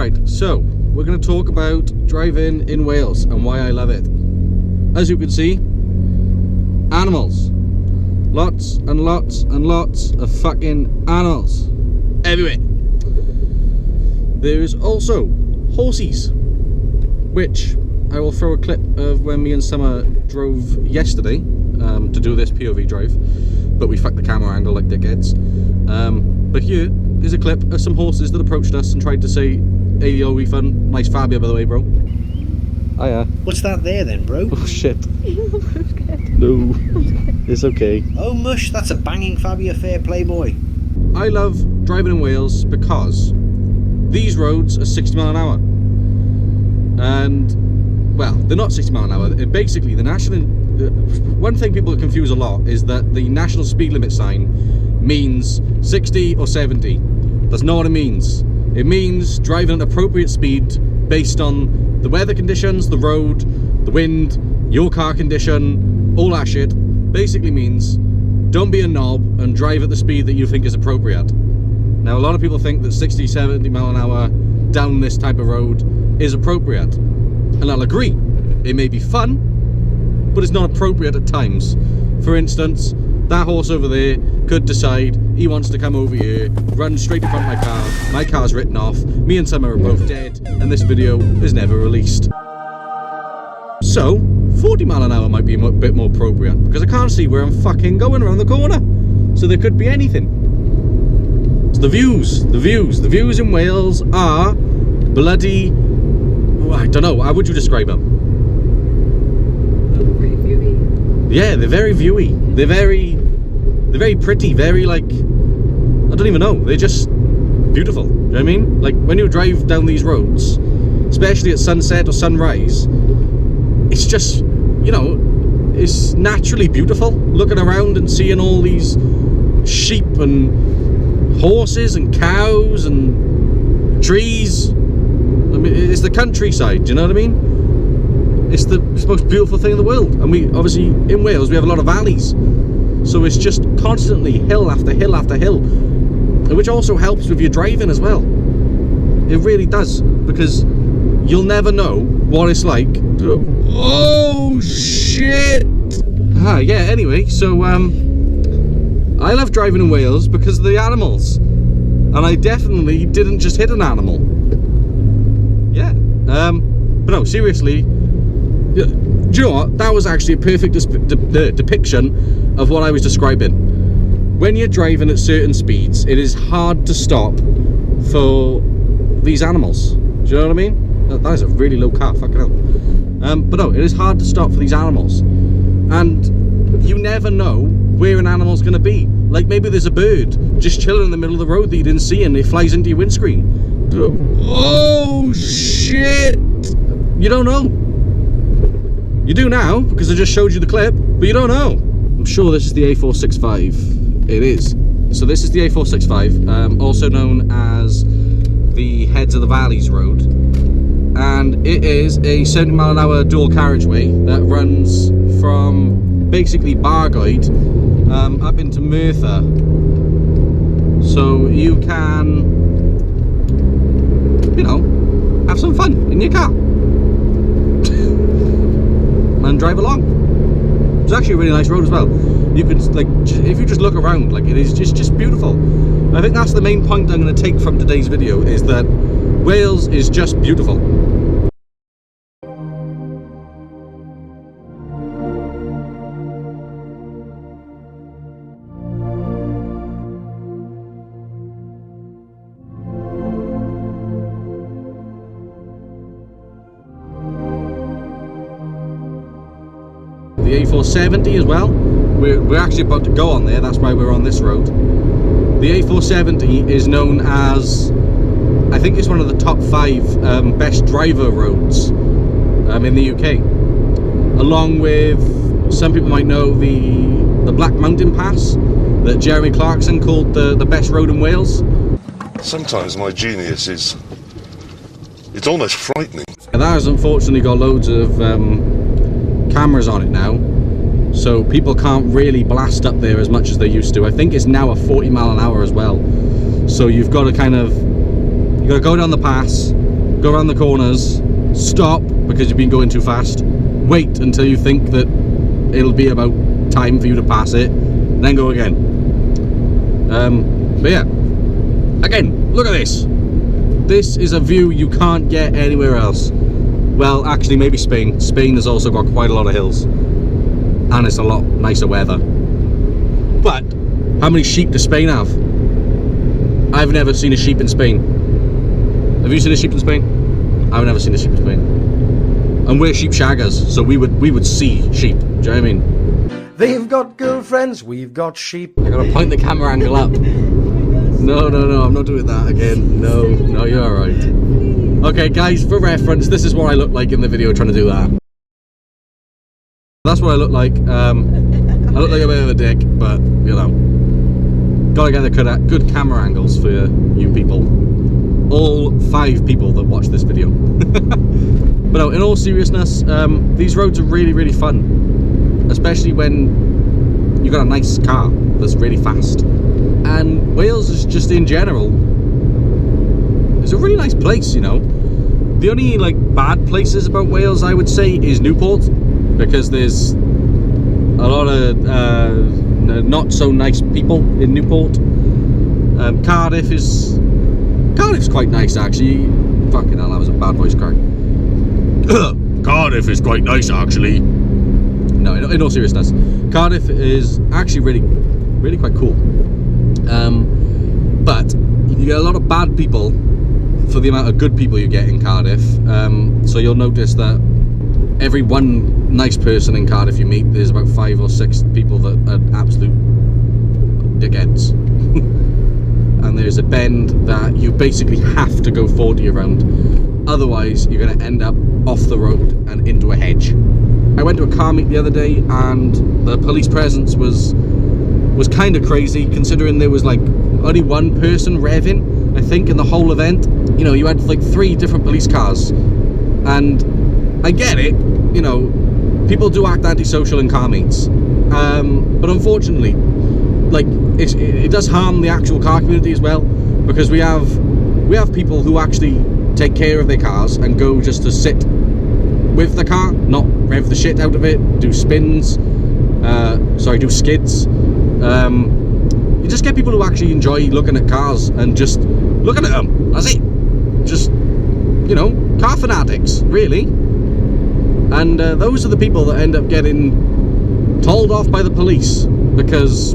Right, so we're going to talk about driving in Wales and why I love it. As you can see, animals. Lots and lots and lots of fucking animals everywhere. There is also horses, which I will throw a clip of when me and Summer drove yesterday to do this POV drive, but we fucked the camera angle like dickheads. But here is a clip of some horses that approached us and tried to say, "Hey, yo, we fun. Nice Fabia, by the way, bro." Hiya. What's that there then, bro? Oh shit. No, it's okay. Oh mush, that's a banging Fabia, fair play, boy. I love driving in Wales because these roads are 60 mile an hour. And, well, they're not 60 mile an hour. Basically, the national... one thing people confuse a lot is that the national speed limit sign means 60 or 70. That's not what it means. It means driving at appropriate speed based on the weather conditions, the road, the wind, your car condition, all that shit. Basically means don't be a knob and drive at the speed that you think is appropriate. Now, a lot of people think that 60, 70 mile an hour down this type of road is appropriate. And I'll agree, it may be fun, but it's not appropriate at times. For instance, that horse over there could decide he wants to come over here, run straight in front of my car's written off, me and Summer are both dead, and this video is never released. So, 40 mile an hour might be a bit more appropriate, because I can't see where I'm fucking going around the corner. So there could be anything. So the views in Wales are bloody, I don't know, how would you describe them? Pretty viewy. Yeah, they're very viewy. They're very pretty, very like, I don't even know, they're just beautiful. Do you know what I mean? Like when you drive down these roads, especially at sunset or sunrise, it's just, you know, it's naturally beautiful looking around and seeing all these sheep and horses and cows and trees. I mean, it's the countryside, do you know what I mean? It's the most beautiful thing in the world. And we, obviously, in Wales, we have a lot of valleys. So it's just constantly hill after hill after hill. Which also helps with your driving as well. It really does. Because you'll never know what it's like. Oh, shit! Yeah, anyway, so, I love driving in Wales because of the animals. And I definitely didn't just hit an animal. Yeah. But no, seriously, do you know what? That was actually a perfect depiction of what I was describing. When you're driving at certain speeds, it is hard to stop for these animals. Do you know what I mean? That is a really low car, fucking hell. But no, it is hard to stop for these animals. And you never know where an animal's going to be. Like maybe there's a bird just chilling in the middle of the road that you didn't see and it flies into your windscreen. Oh shit! You don't know. You do now because I just showed you the clip, but you don't know. I'm sure this is the A465. It is. So this is the A465, also known as the Heads of the Valleys Road, and it is a 70 mile an hour dual carriageway that runs from basically Bargoed up into Merthyr. So you can, you know, have some fun in your car and drive along. It's actually a really nice road as well. You can, like, if you just look around, like, it is just beautiful. I think that's the main point I'm going to take from today's video, is that Wales is just beautiful. The A470 as well, we're actually about to go on there, that's why we're on this road. The A470 is known as, I think it's one of the top 5 best driver roads in the UK, along with, some people might know, the Black Mountain Pass that Jeremy Clarkson called the best road in Wales. Sometimes my genius is, it's almost frightening. And that has unfortunately got loads of cameras on it now, so people can't really blast up there as much as they used to. I think it's now a 40 mile an hour as well, so you've got to kind of, you got to go down the pass, go around the corners, stop because you've been going too fast, wait until you think that it'll be about time for you to pass it, then go again. But yeah, again, look at this. This is a view you can't get anywhere else. Well, actually, maybe Spain. Spain has also got quite a lot of hills, and it's a lot nicer weather. But how many sheep does Spain have? I've never seen a sheep in Spain. Have you seen a sheep in Spain? I've never seen a sheep in Spain. And we're sheep shaggers, so we would see sheep. Do you know what I mean? They've got girlfriends, we've got sheep. I gotta point the camera angle up. No, I'm not doing that again. No, you're alright. Okay, guys, for reference, this is what I look like in the video trying to do that. That's what I look like. I look like a bit of a dick, but, you know. Gotta get the good camera angles for you people. All 5 people that watch this video. But no, in all seriousness, these roads are really, really fun. Especially when you've got a nice car that's really fast. And Wales is just in general, it's a really nice place, you know. The only like bad places about Wales, I would say, is Newport, because there's a lot of not so nice people in Newport. Cardiff's quite nice actually. Fucking hell, that was a bad voice crack. Cardiff is quite nice actually. No, in all seriousness, Cardiff is actually really quite cool. But you get a lot of bad people for the amount of good people you get in Cardiff. So you'll notice that every one nice person in Cardiff you meet, there's about 5 or 6 people that are absolute dickheads. And there's a bend that you basically have to go 40 around, otherwise you're going to end up off the road and into a hedge. I went to a car meet the other day, and the police presence was kind of crazy, considering there was like only one person revving, I think, in the whole event. You know, you had like 3 different police cars, and I get it, you know, people do act antisocial in car meets, but unfortunately, like, it does harm the actual car community as well, because we have people who actually take care of their cars and go just to sit with the car, not rev the shit out of it, do spins, do skids. You just get people who actually enjoy looking at cars and just looking at them. That's it. Just, you know, car fanatics, really. And those are the people that end up getting told off by the police because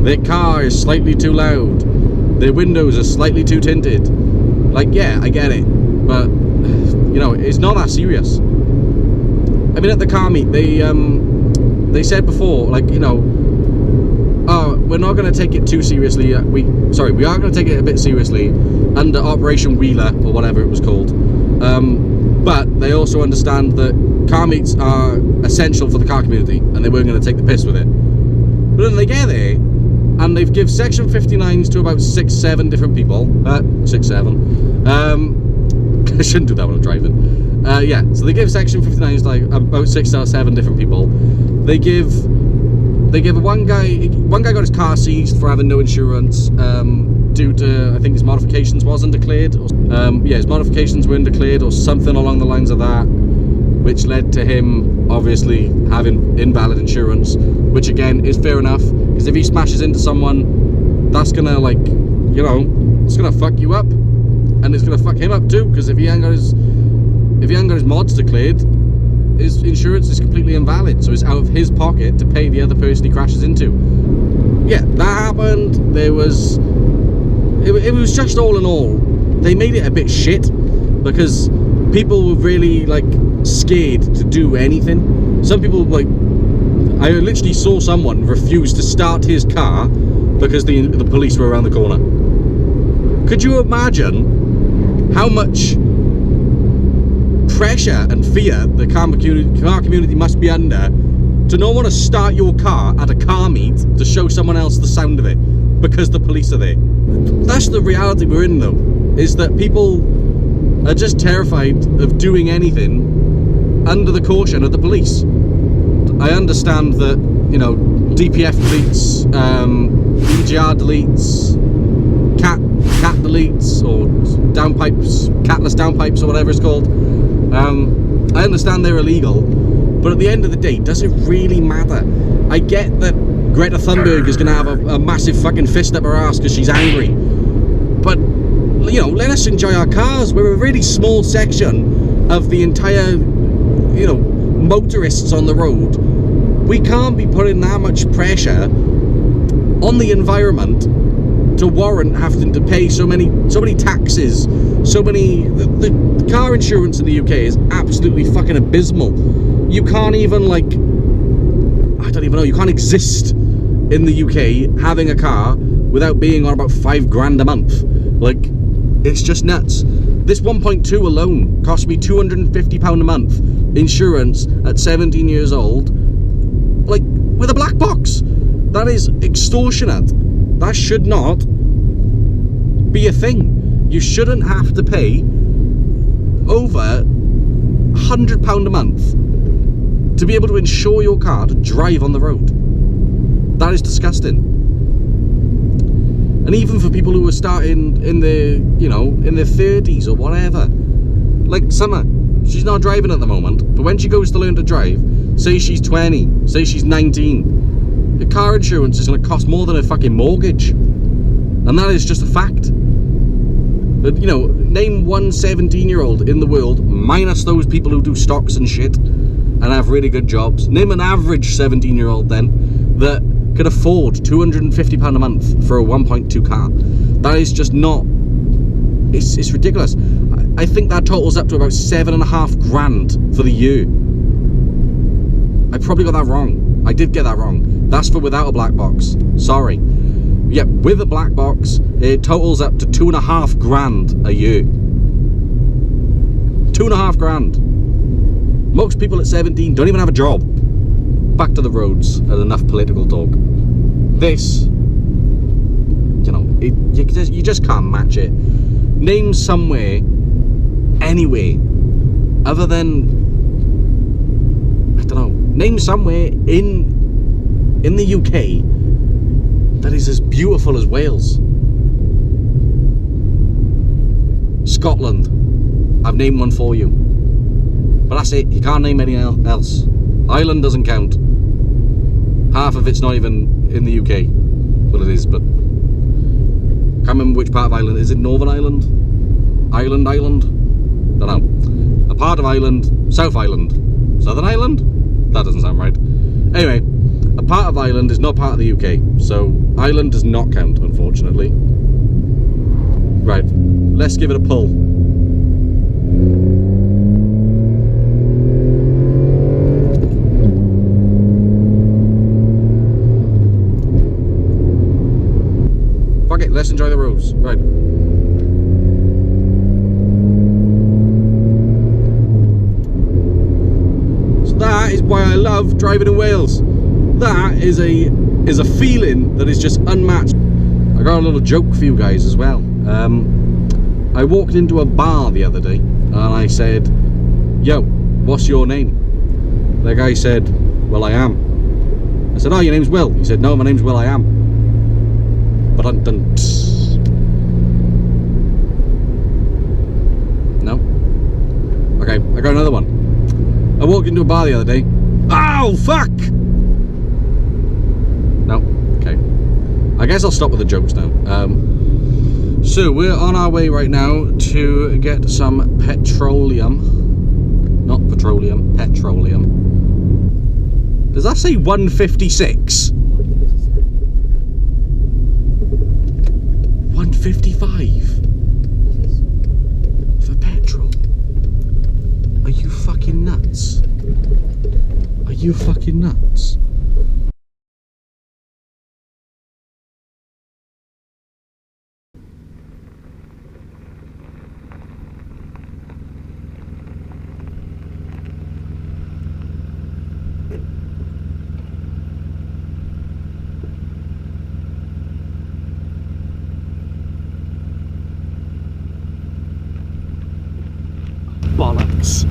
their car is slightly too loud, their windows are slightly too tinted. Like, yeah, I get it, but you know, it's not that serious. I mean, at the car meet, they said before, like, you know, we're not going to take it too seriously. We are going to take it a bit seriously under Operation Wheeler, or whatever it was called. But they also understand that car meets are essential for the car community, and they weren't going to take the piss with it. But then they get there, and they've give Section 59s to about 6-7 different people. 6-7. I shouldn't do that when I'm driving. Yeah, so they give Section 59s like about 6 or 7 different people. They give one guy got his car seized for having no insurance due to, I think, his modifications wasn't declared. His modifications weren't declared or something along the lines of that, which led to him obviously having invalid insurance, which again is fair enough, because if he smashes into someone, that's gonna, like, you know, it's gonna fuck you up, and it's gonna fuck him up too, because if he ain't got his mods declared, his insurance is completely invalid, so it's out of his pocket to pay the other person he crashes into. Yeah, that happened. It was just, all in all, they made it a bit shit because people were really, like, scared to do anything. Some people, like, I literally saw someone refuse to start his car because the police were around the corner. Could you imagine how much pressure and fear the car community must be under to not want to start your car at a car meet to show someone else the sound of it because the police are there? That's the reality we're in, though, is that people are just terrified of doing anything under the caution of the police. I understand that, you know, DPF deletes, EGR deletes, cat deletes, or downpipes, catless downpipes or whatever it's called. I understand they're illegal, but at the end of the day, does it really matter? I get that Greta Thunberg is going to have a massive fucking fist up her ass because she's angry, but you know, let us enjoy our cars. We're a really small section of the entire, you know, motorists on the road. We can't be putting that much pressure on the environment to warrant having to pay so many taxes, so many. The car insurance in the UK is absolutely fucking abysmal. You can't even, like, I don't even know, you can't exist in the UK having a car without being on about £5 a month. Like, it's just nuts. This 1.2 alone cost me £250 a month insurance at 17 years old, like, with a black box. That is extortionate. That should not be a thing. You shouldn't have to pay over £100 a month to be able to insure your car to drive on the road. That is disgusting. And even for people who are starting in their, you know, in their 30s or whatever, like Summer, she's not driving at the moment, but when she goes to learn to drive, say she's 20, say she's 19, the car insurance is going to cost more than a fucking mortgage, and that is just a fact. But, you know, name one 17-year-old in the world, minus those people who do stocks and shit and have really good jobs. Name an average 17-year-old then that could afford £250 a month for a 1.2 car. That is just not. It's ridiculous. I think that totals up to about £7,500 for the year. I probably got that wrong. I did get that wrong. That's for without a black box. Sorry. Yeah, with a black box, it totals up to £2,500 a year. £2,500. Most people at 17 don't even have a job. Back to the roads and enough political talk. This, you know, you just can't match it. Name somewhere, anywhere, other than, I don't know, name somewhere in the UK that is as beautiful as Wales. Scotland, I've named one for you, but that's it. You can't name anything else. Ireland doesn't count. Half of it's not even in the UK. Well, it is, but can't remember which part of Ireland. Is it Northern Ireland? Ireland? Don't know. A part of Ireland, South Ireland, Southern Ireland? That doesn't sound right. Anyway, a part of Ireland is not part of the UK, so Ireland does not count, unfortunately. Right, let's give it a pull. Fuck it, let's enjoy the roads. Right. So that is why I love driving in Wales. That is a feeling that is just unmatched. I got a little joke for you guys as well. I walked into a bar the other day and I said, "Yo, what's your name?" The guy said, "Well, I am." I said, "Oh, your name's Will?" He said, "No, my name's Will, I am." But no. Okay, I got another one. I walked into a bar the other day. Oh, fuck! No, okay. I guess I'll stop with the jokes now. So we're on our way right now to get some petroleum. Not petroleum, petroleum. Does that say 156? 155 for petrol. Are you fucking nuts? Are you fucking nuts? Bollocks.